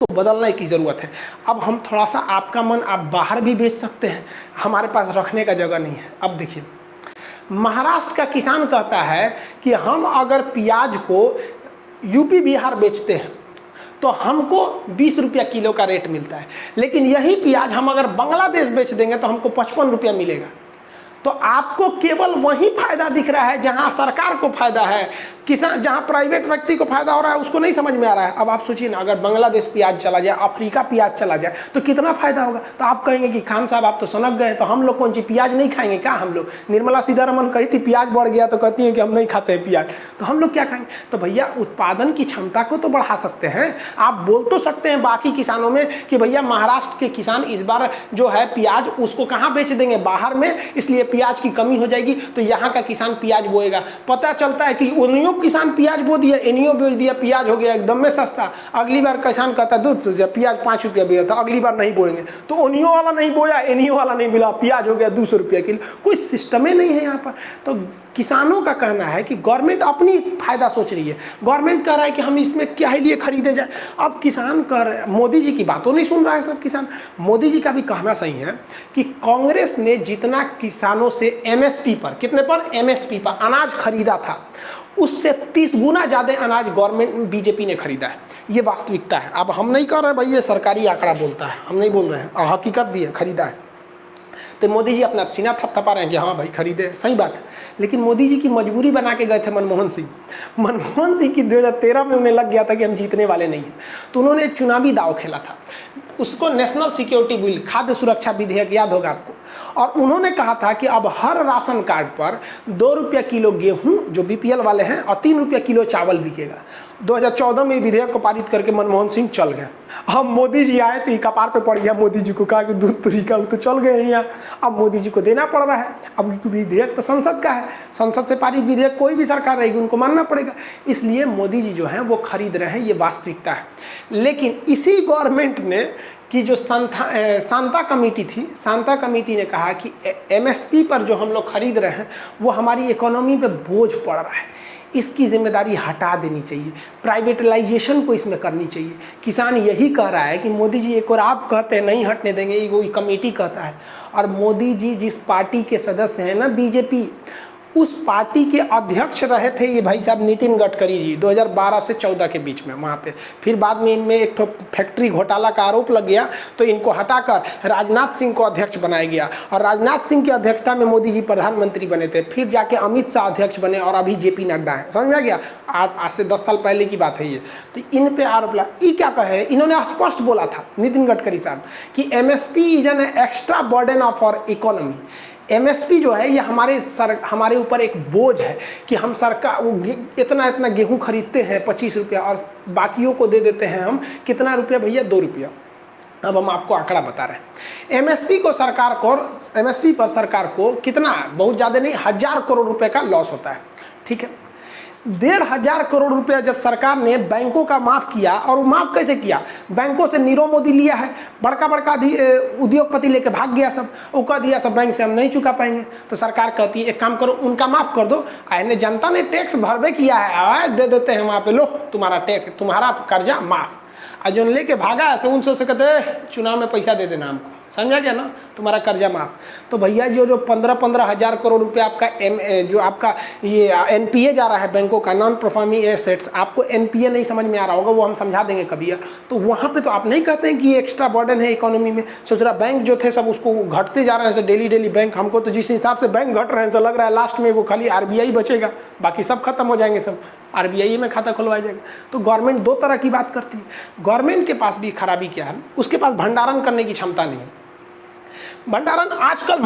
तो बदलने की ज़रूरत है। अब हम थोड़ा सा, आपका मन आप बाहर भी बेच सकते हैं, हमारे पास रखने का जगह नहीं है। अब देखिए, महाराष्ट्र का किसान कहता है कि हम अगर प्याज को यूपी बिहार बेचते हैं तो हमको 20 रुपया किलो का रेट मिलता है, लेकिन यही प्याज हम अगर बांग्लादेश बेच देंगे तो हमको 55 रुपया मिलेगा। तो आपको केवल वही फायदा दिख रहा है जहां सरकार को फायदा है, किसान, जहां प्राइवेट व्यक्ति को फायदा हो रहा है उसको नहीं समझ में आ रहा है। अब आप सोचिए ना, अगर बांग्लादेश प्याज चला जाए, अफ्रीका प्याज चला जाए तो कितना फायदा होगा। तो आप कहेंगे कि खान साहब आप तो सनक गए, तो हम लोग कौन सी प्याज नहीं खाएंगे क्या? हम लोग, निर्मला सीतारमन कही थी प्याज बढ़ गया तो कहती है कि हम नहीं खाते हैं प्याज, तो हम लोग क्या खाएंगे? तो भैया उत्पादन की क्षमता को तो बढ़ा सकते हैं। आप बोल तो सकते हैं बाकी किसानों में कि भैया महाराष्ट्र के किसान इस बार जो है प्याज उसको कहाँ बेच देंगे, बाहर में, इसलिए प्याज की कमी हो जाएगी, तो यहाँ का किसान प्याज बोएगा। पता चलता है कि उन्हीं किसान प्याज बो दिया, इन्हीं बेच दिया, प्याज हो गया एकदम में सस्ता। अगली बार किसान कहता है दूध से प्याज 5 रुपया बिका था, अगली बार नहीं बोएंगे, तो उन्हीं वाला नहीं बोया, इन्हीं वाला नहीं मिला, प्याज हो गया 200 रुपया किलो। कोई सिस्टम ही नहीं है यहाँ पर। तो किसानों का कहना है कि गवर्नमेंट अपनी फायदा सोच रही है, गवर्नमेंट कह रहा है कि हम इसमें क्या ही लिए खरीदे जाए। अब किसान कर मोदी जी की बातों नहीं सुन रहा है सब किसान। मोदी जी का भी कहना सही है कि कांग्रेस ने जितना किसानों से एमएसपी पर, कितने पर, एमएसपी पर अनाज खरीदा था, उससे 30 गुना ज्यादा अनाज गवर्नमेंट बीजेपी ने खरीदा है। ये वास्तविकता है। अब हम नहीं कह रहे भाई ये सरकारी आंकड़ा बोलता है, हम नहीं बोल रहे हैं, हकीकत भी है, खरीदा है। तो मोदी जी अपना सीना थपथपा रहे हैं कि हाँ भाई खरीदे, सही बात है। लेकिन मोदी जी की मजबूरी बना के गए थे मनमोहन सिंह। मनमोहन सिंह की 2013 में उन्हें लग गया था कि हम जीतने वाले नहीं हैं, तो उन्होंने एक चुनावी दाव खेला था, उसको नेशनल सिक्योरिटी बिल, खाद्य सुरक्षा विधेयक, याद होगा आपको। और उन्होंने कहा था कि अब हर राशन कार्ड पर 2 रुपया किलो गेहूं जो बीपीएल वाले हैं और 3 रुपया किलो चावल बिकेगा। 2014 में विधेयक को पारित करके मनमोहन सिंह चल गए। अब मोदी जी आए तो कपार पे पड़ गया मोदी जी को, कहा कि दूध तुरी का, वो तो चल गए यहाँ, अब मोदी जी को देना पड़ रहा है। अब विधेयक तो संसद का है, संसद से पारित विधेयक कोई भी सरकार रहेगी उनको मानना पड़ेगा, इसलिए मोदी जी जो हैं वो खरीद रहे हैं, ये वास्तविकता है। लेकिन इसी गवर्नमेंट ने कि जो शांता कमेटी थी, शांता कमेटी ने कहा कि एमएसपी पर जो हम लोग खरीद रहे हैं वो हमारी इकोनॉमी पे बोझ पड़ रहा है, इसकी जिम्मेदारी हटा देनी चाहिए, प्राइवेटलाइजेशन को इसमें करनी चाहिए। किसान यही कह रहा है कि मोदी जी, एक और आप कहते हैं नहीं हटने देंगे, ये कोई कमेटी कहता है। और मोदी जी जिस पार्टी के सदस्य हैं ना, बीजेपी, उस पार्टी के अध्यक्ष रहे थे ये भाई साहब नितिन गडकरी जी 2012 से 14 के बीच में वहाँ पे। फिर बाद में इनमें एक तो फैक्ट्री घोटाला का आरोप लग गया, तो इनको हटाकर राजनाथ सिंह को अध्यक्ष बनाया गया, और राजनाथ सिंह की अध्यक्षता में मोदी जी प्रधानमंत्री बने थे। फिर जाके अमित शाह अध्यक्ष बने और अभी जेपी नड्डा है, समझ में आ गया। आज से 10 साल पहले की बात है ये। तो इन पे आरोप लगा, ये क्या कहे, इन्होंने स्पष्ट बोला था नितिन गडकरी साहब कि MSP is an extra burden of our economy. MSP जो है ये हमारे ऊपर एक बोझ है कि हम सरकार इतना गेहूं खरीदते हैं 25 रुपया और बाकियों को दे देते हैं हम कितना रुपया भैया, 2 रुपया। अब हम आपको आंकड़ा बता रहे हैं। एमएसपी पर सरकार को कितना, बहुत ज़्यादा नहीं, 1000 करोड़ रुपए का लॉस होता है, ठीक है। 1500 करोड़ रुपया जब सरकार ने बैंकों का माफ़ किया, और वो माफ़ कैसे किया, बैंकों से नीरव मोदी लिया है, बड़का उद्योगपति लेके भाग गया सब, वो कह दिया सब बैंक से हम नहीं चुका पाएंगे। तो सरकार कहती है एक काम करो, उनका माफ़ कर दो, आने जनता ने टैक्स भरबे किया है, दे देते हैं वहाँ पे, लो तुम्हारा टैक्स, तुम्हारा कर्जा माफ़। और जो लेके भागा है उनसे कहते चुनाव में पैसा दे देना हमको, समझा गया ना, तुम्हारा कर्जा माफ। तो भैया जो 15-15 हज़ार करोड़ रुपए आपका जो आपका ये एनपीए जा रहा है बैंकों का, नॉन परफॉर्मिंग एसेट्स, आपको एनपीए नहीं समझ में आ रहा होगा, वो हम समझा देंगे कभी। तो वहाँ पे तो आप नहीं कहते हैं कि ये एक्स्ट्रा बर्डन है इकोनॉमी में। सोच रहा बैंक जो थे सब उसको घटते जा रहे हैं डेली बैंक, हमको तो जिस हिसाब से बैंक घट रहे हैं लग रहा है लास्ट में वो खाली आरबीआई बचेगा, बाकी सब खत्म हो जाएंगे, सब आरबीआई में खाता खुलवाया जाएगा। तो गवर्नमेंट 2 तरह की बात करती है। गवर्नमेंट के पास भी खराबी क्या है, उसके पास भंडारण करने की क्षमता नहीं है। भंडारण आजकल